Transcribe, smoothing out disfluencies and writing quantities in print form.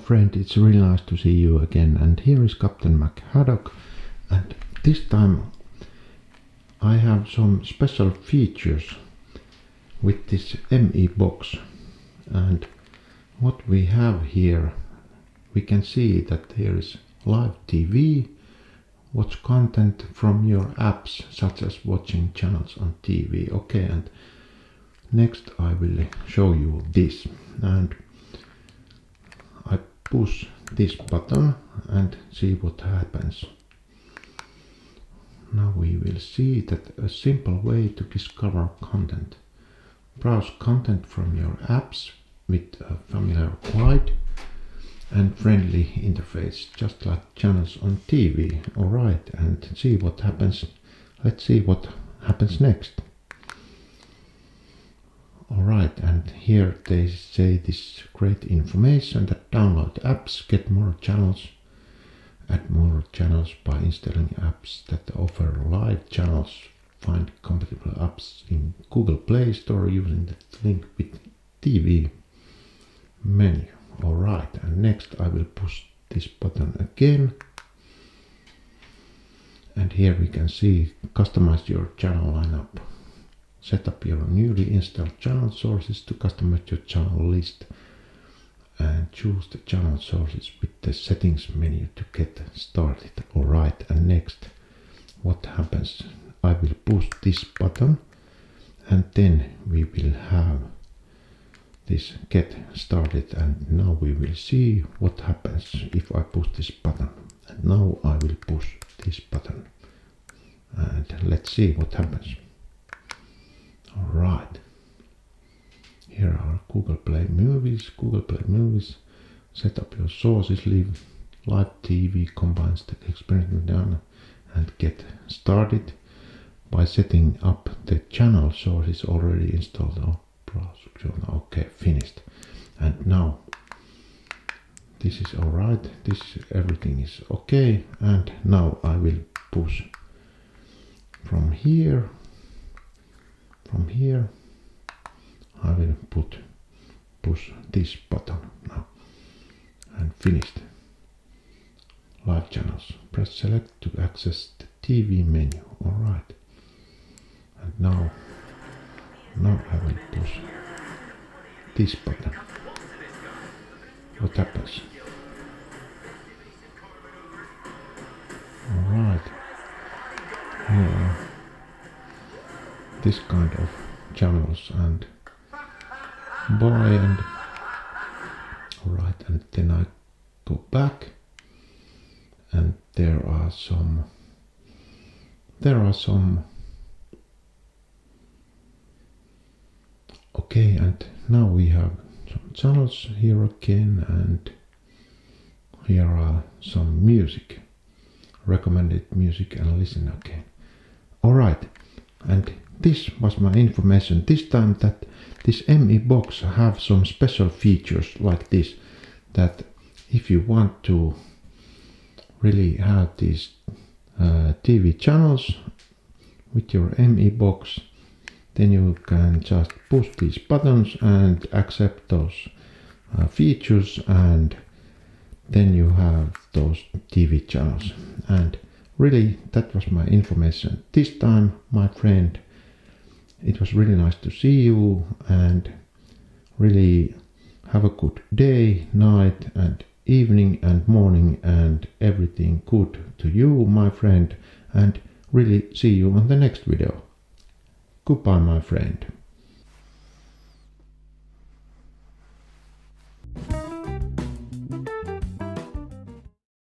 friend, it's really nice to see you again, and here is Captain McHaddock, and this time I have some special features with this MiBox. And what we have here, we can see that there is live TV, watch content from your apps such as watching channels on TV. Okay, and next I will show you this, and I push this button and see what happens. Now we will see that a simple way to discover content. Browse content from your apps with a familiar guide and friendly interface, just like channels on TV. Alright, and see what happens. Let's see what happens next. Alright, and here they say this great information that download apps, get more channels, add more channels by installing apps that offer live channels, find compatible apps in Google Play Store using the link with TV menu. Alright, and next I will push this button again. And here we can see customize your channel lineup. Set up your newly installed channel sources to customize your channel list. And choose the channel sources with the settings menu to get started. Alright, and next what happens? I will push this button and then we will have this get started, and now we will see what happens if I push this button. And now I will push this button and let's see what happens. Alright, here are Google Play Movies. Set up your sources, live TV combines the experience down and get started by setting up the channel sources already installed. Okay, finished. And now this is alright, everything is okay, and now I will push from here I will push this button now and finished. Live channels, press select to access the TV menu. Alright, and now I will push this button. What happens? Alright, here are this kind of channels and buy, and alright, and then I go back and there are some okay, and now we have some channels here again, and here are some music, recommended music, and listen again. Alright, and this was my information this time, that this MiBox have some special features like this, that if you want to really have these TV channels with your MiBox, then you can just push these buttons and accept those features, and then you have those TV channels. And really, that was my information this time, my friend. It was really nice to see you, and really have a good day, night, and evening, and morning, and everything good to you, my friend, and really see you on the next video. Goodbye, my friend.